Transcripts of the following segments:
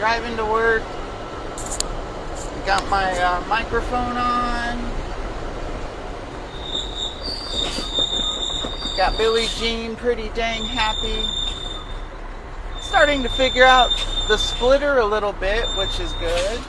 driving to work. Got my microphone on. Got Billie Jean pretty dang happy. Starting to figure out the splitter a little bit, which is good.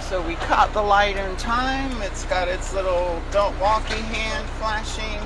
So we caught the light in time. It's got its little don't walkie hand flashing.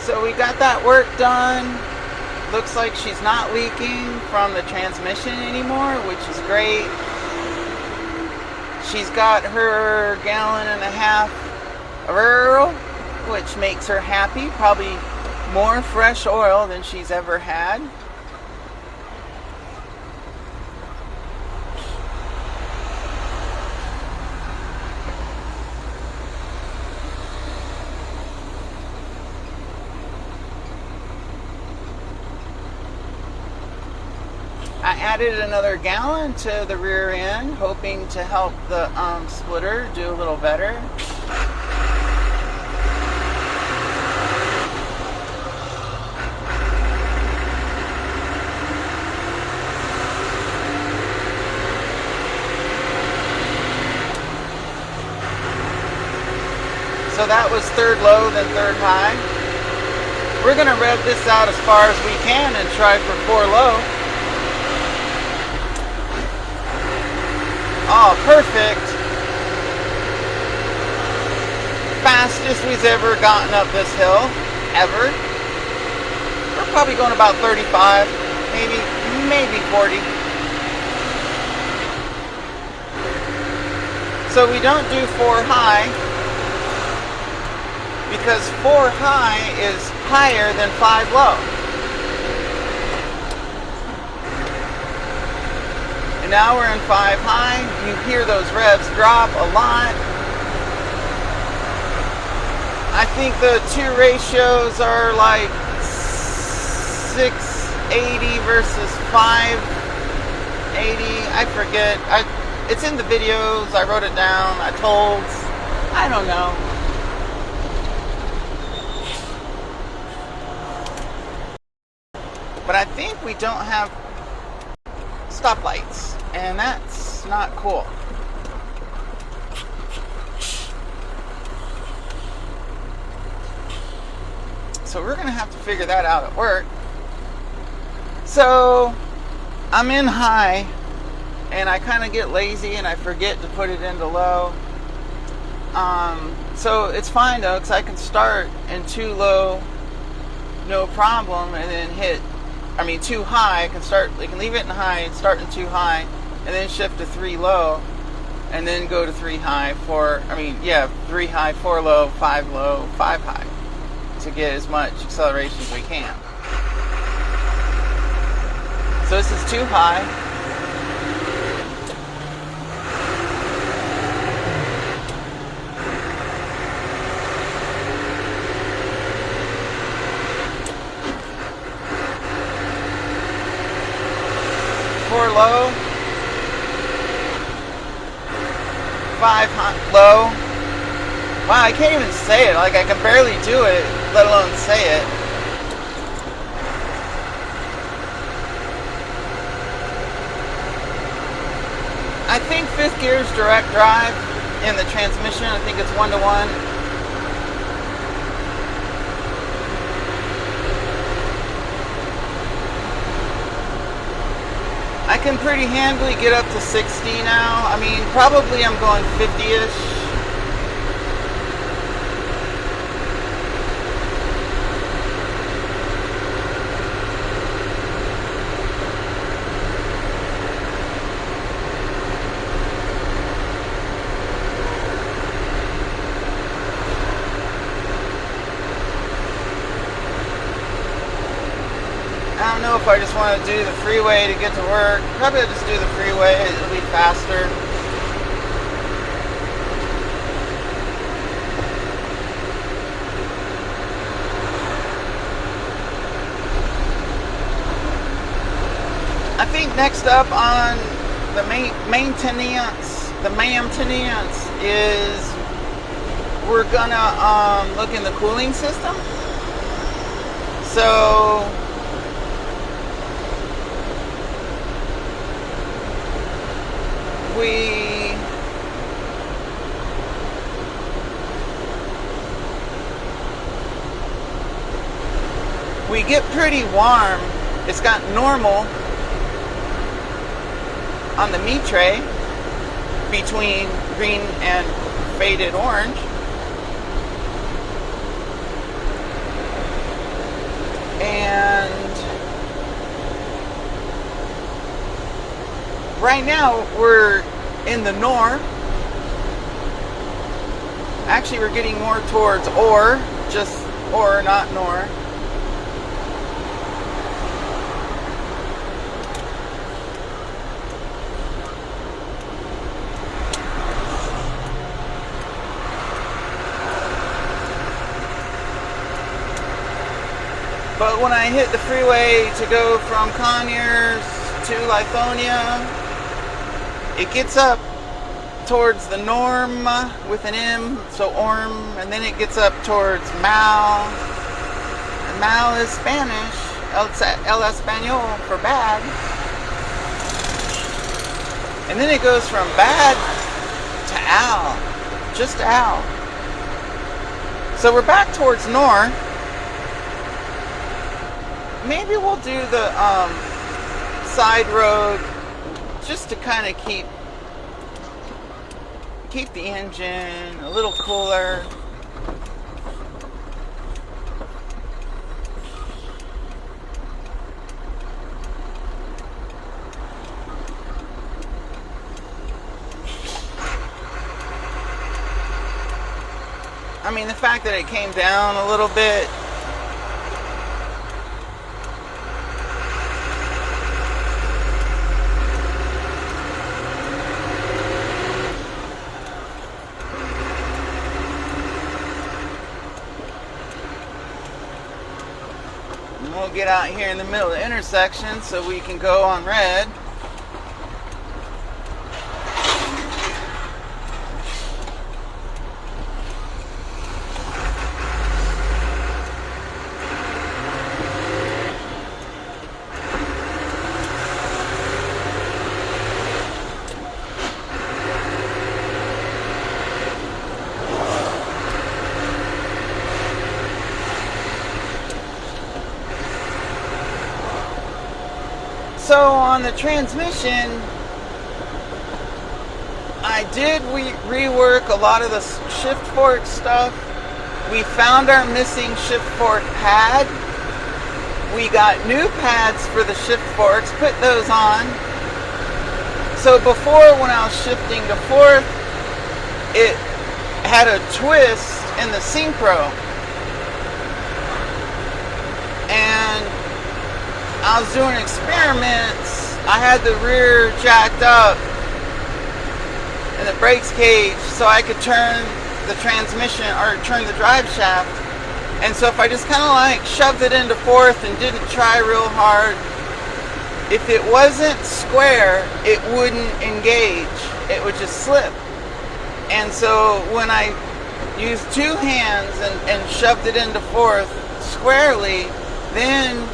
So we got that work done. Looks like she's not leaking from the transmission anymore, which is great. She's got her 1.5 gallons of oil, which makes her happy. Probably more fresh oil than she's ever had. I added another gallon to the rear end, hoping to help the splitter do a little better. So that was third low, then third high. We're going to rev this out as far as we can and try for 4 low. Oh, perfect. Fastest we've ever gotten up this hill, ever. We're probably going about 35, maybe 40. So we don't do 4 high, because 4 high is higher than 5 low. Now we're in 5 high. You hear those revs drop a lot. I think the 2 ratios are like 680 versus 580. I forget. It's in the videos. I wrote it down. I don't know. But I think we don't have stoplights, and that's not cool. So we're gonna have to figure that out at work. So I'm in high, and I kind of get lazy and I forget to put it into low. So it's fine though, because I can start in 2 low, no problem, and then hit 2 high. I can leave it in high and start in 2 high, and then shift to 3 low, and then go to 3 high, 3 high, 4 low, 5 low, 5 high, to get as much acceleration as we can. So this is 2 high. Low, 5 low. Wow, I can't even say it. Like, I can barely do it, let alone say it. I think 5th gear is direct drive in the transmission. I think it's 1-to-1. I can pretty handily get up to 60 now. Probably I'm going 50-ish. I just want to do the freeway to get to work. Probably I'll just do the freeway. It'll be faster. I think next up on the maintenance is we're gonna look in the cooling system. So we get pretty warm. It's got normal on the meat tray between green and faded orange. And right now we're in the nor. Actually, we're getting more towards or, just or, not nor. But when I hit the freeway to go from Conyers to Lithonia, it gets up towards the norm with an M, so orm, and then it gets up towards mal. And mal is Spanish, el español for bad. And then it goes from bad to al, just al. So we're back towards nor. Maybe we'll do the side road just to kind of keep the engine a little cooler. I mean, the fact that it came down a little bit, we'll get out here in the middle of the intersection so we can go on red. So on the transmission, I did rework a lot of the shift fork stuff. We found our missing shift fork pad. We got new pads for the shift forks, put those on. So before, when I was shifting to fourth, it had a twist in the synchro. And I was doing experiments. I had the rear jacked up and the brakes cage so I could turn the transmission or turn the drive shaft. And so if I just kind of like shoved it into fourth and didn't try real hard, if it wasn't square, it wouldn't engage. It would just slip. And so when I used two hands and shoved it into fourth squarely, then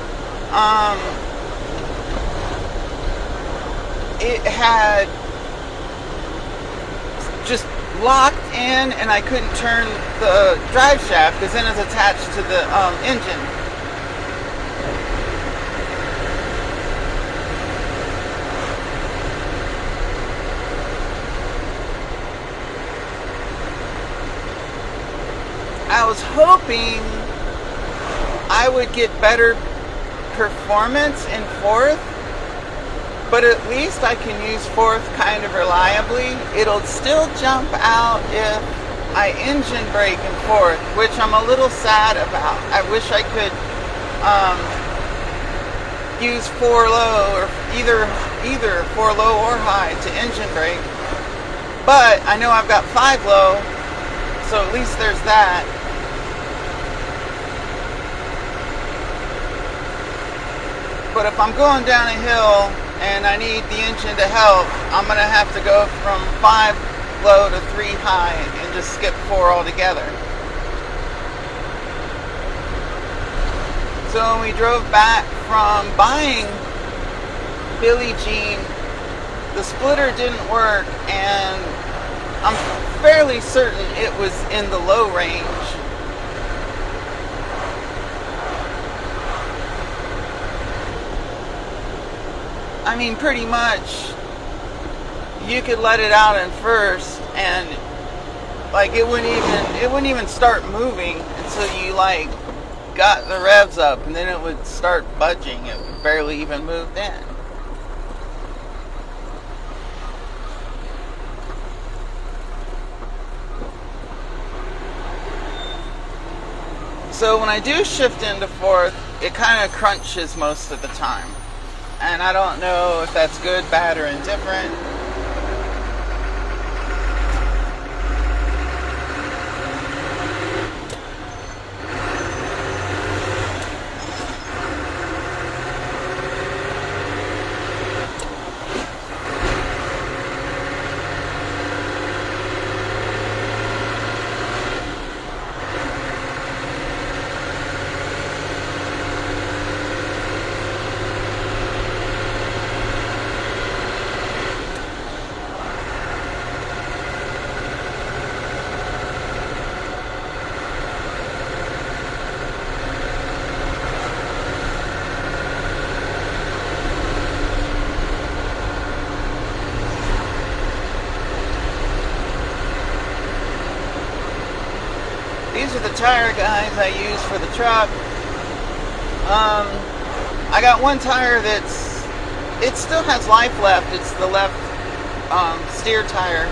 it had just locked in and I couldn't turn the drive shaft because then it's attached to the engine. I was hoping I would get better performance in fourth, but at least I can use fourth kind of reliably. It'll still jump out if I engine brake in fourth, which I'm a little sad about. I wish I could use 4 low or either 4 low or high to engine brake. But I know I've got 5 low, so at least there's that. But if I'm going down a hill and I need the engine to help, I'm going to have to go from 5 low to 3 high and just skip 4 altogether. So when we drove back from buying Billie Jean, the splitter didn't work, and I'm fairly certain it was in the low range. I mean, pretty much you could let it out in first and like it wouldn't even start moving until you like got the revs up, and then it would start budging. It barely even moved in. So when I do shift into fourth, it kind of crunches most of the time. And I don't know if that's good, bad, or indifferent. These are the tire guides I use for the truck. I got one tire it still has life left. It's the left steer tire.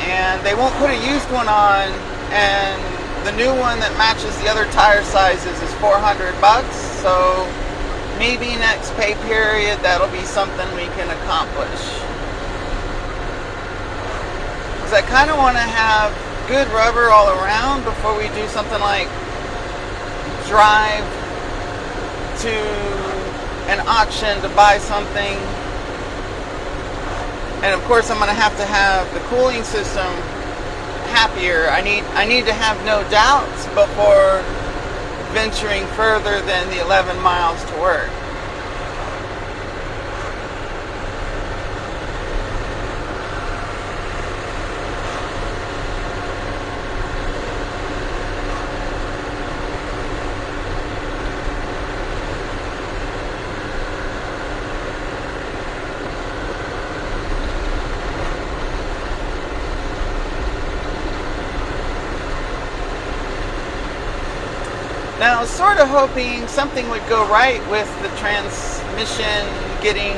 And they won't put a used one on, and the new one that matches the other tire sizes is $400. So maybe next pay period that'll be something we can accomplish. Because I kind of want to have good rubber all around before we do something like drive to an auction to buy something. And of course I'm going to have the cooling system happier. I need to have no doubts before venturing further than the 11 miles to work. Now, I was sort of hoping something would go right with the transmission getting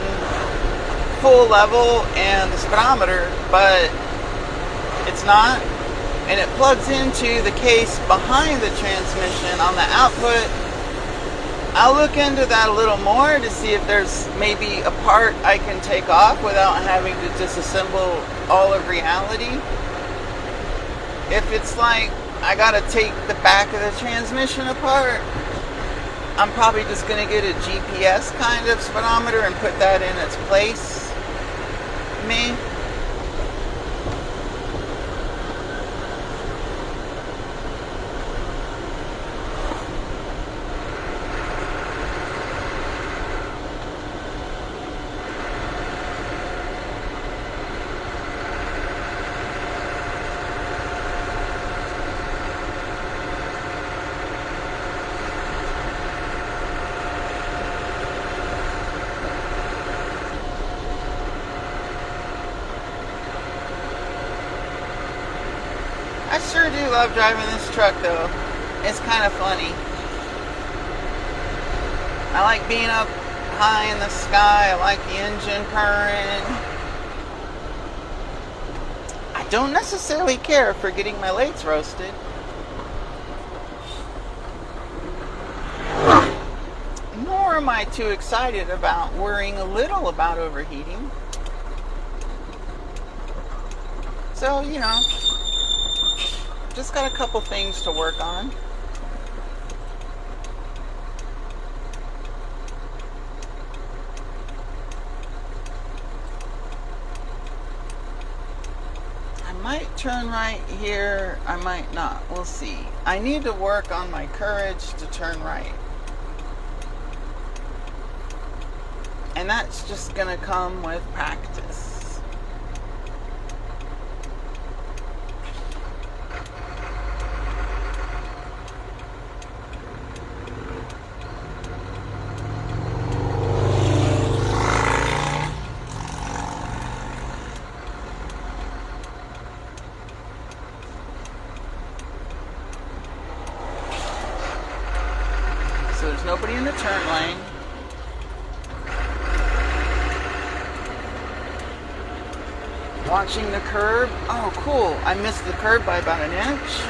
full level and the speedometer, but it's not. And it plugs into the case behind the transmission on the output. I'll look into that a little more to see if there's maybe a part I can take off without having to disassemble all of reality. If it's like I gotta take the back of the transmission apart, I'm probably just gonna get a GPS kind of speedometer and put that in its place. Me. I sure do love driving this truck though. It's kind of funny. I like being up high in the sky. I like the engine purring. I don't necessarily care for getting my legs roasted. Nor am I too excited about worrying a little about overheating? So, you know, just got a couple things to work on. I might turn right here, I might not. We'll see. I need to work on my courage to turn right. And that's just gonna come with practice. So there's nobody in the turn lane. Watching the curb. Oh, cool. I missed the curb by about an inch.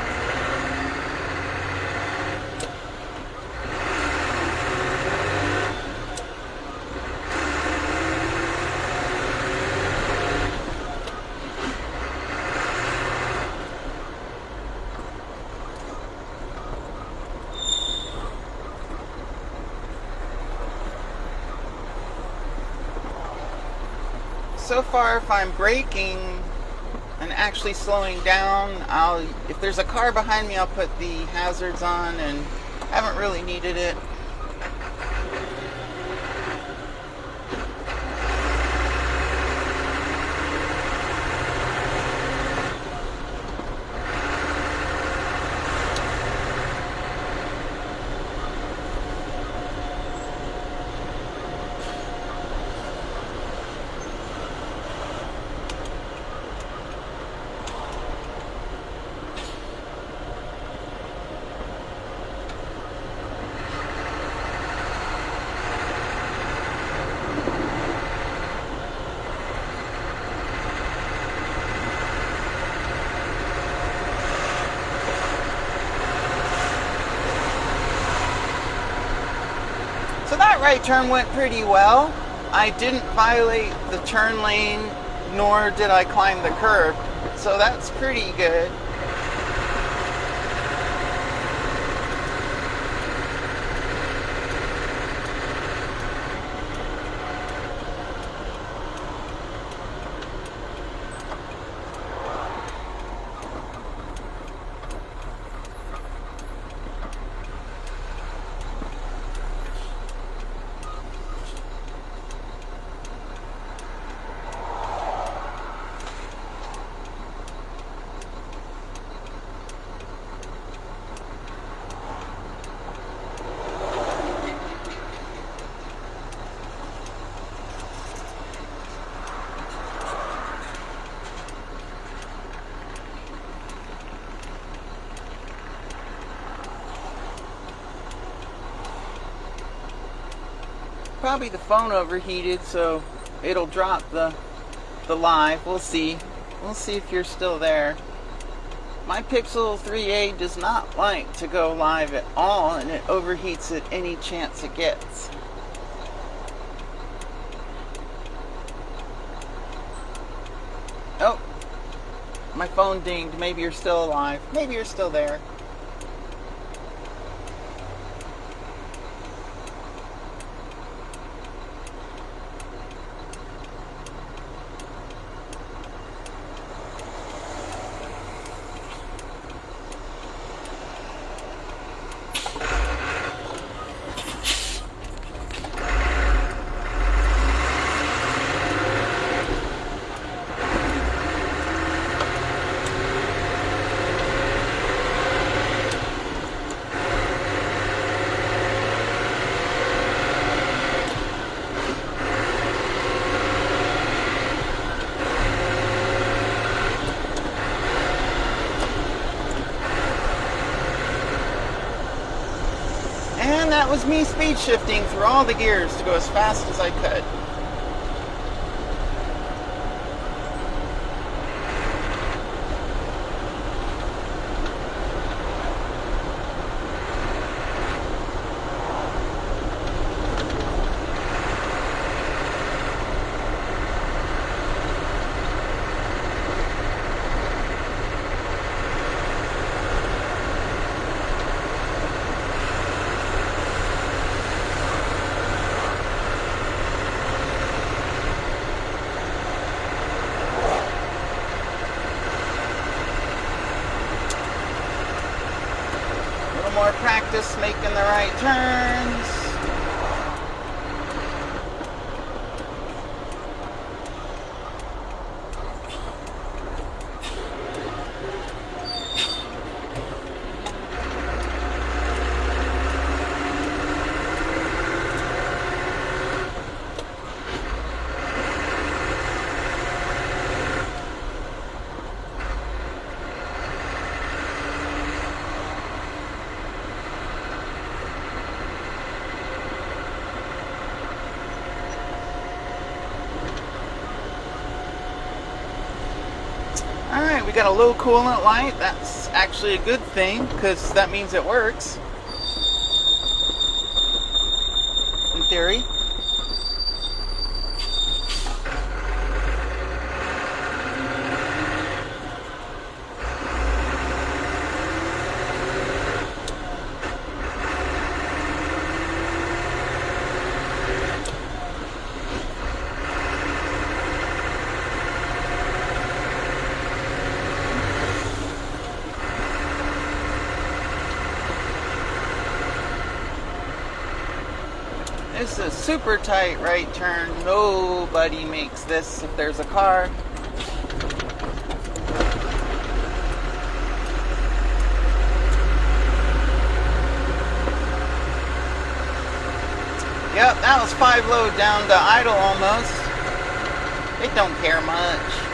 So far, if I'm braking and actually slowing down, if there's a car behind me, I'll put the hazards on, and haven't really needed it. So that right turn went pretty well. I didn't violate the turn lane, nor did I climb the curb. So that's pretty good. Probably the phone overheated, so it'll drop the live. We'll see. We'll see if you're still there. My Pixel 3a does not like to go live at all, and it overheats at any chance it gets. Oh, my phone dinged. Maybe you're still alive. Maybe you're still there. And that was me speed shifting through all the gears to go as fast as I could. more practice making the right turns. Alright, we got a low coolant light. That's actually a good thing because that means it works. In theory. This is a super tight right turn. Nobody makes this if there's a car. Yep, that was 5 low down to idle almost. They don't care much.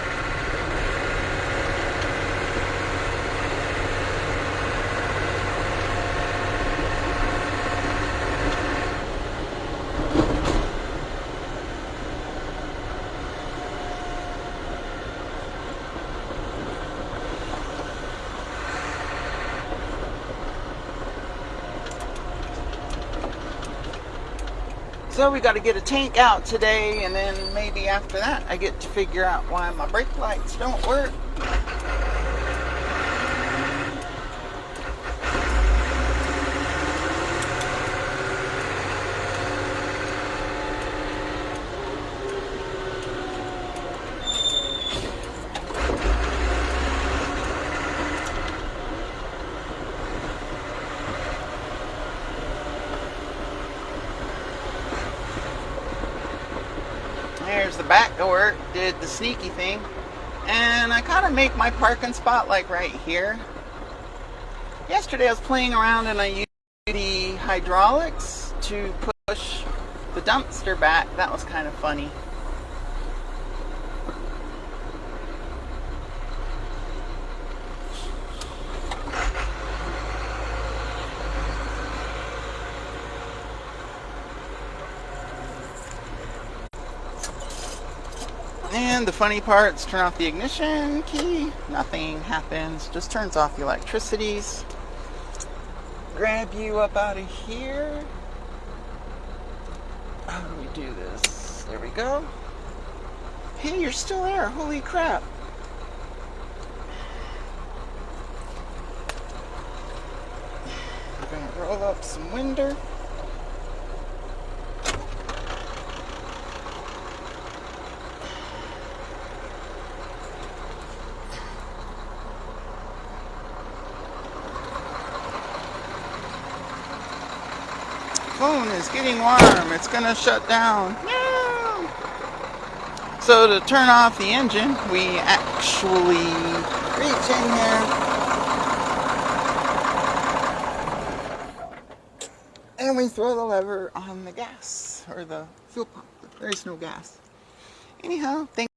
So we got to get a tank out today, and then maybe after that I get to figure out why my brake lights don't work. There's the back door, did the sneaky thing, and I kind of make my parking spot like right here. Yesterday I was playing around and I used the hydraulics to push the dumpster back. That was kind of funny. And the funny part is turn off the ignition key, nothing happens, just turns off the electricities. Grab you up out of here. How do we do this? There we go. Hey, you're still there, holy crap. We're gonna roll up some window. Phone is getting warm. It's gonna shut down. No! So to turn off the engine, we actually reach in here and we throw the lever on the gas or the fuel pump. There is no gas. Anyhow, thank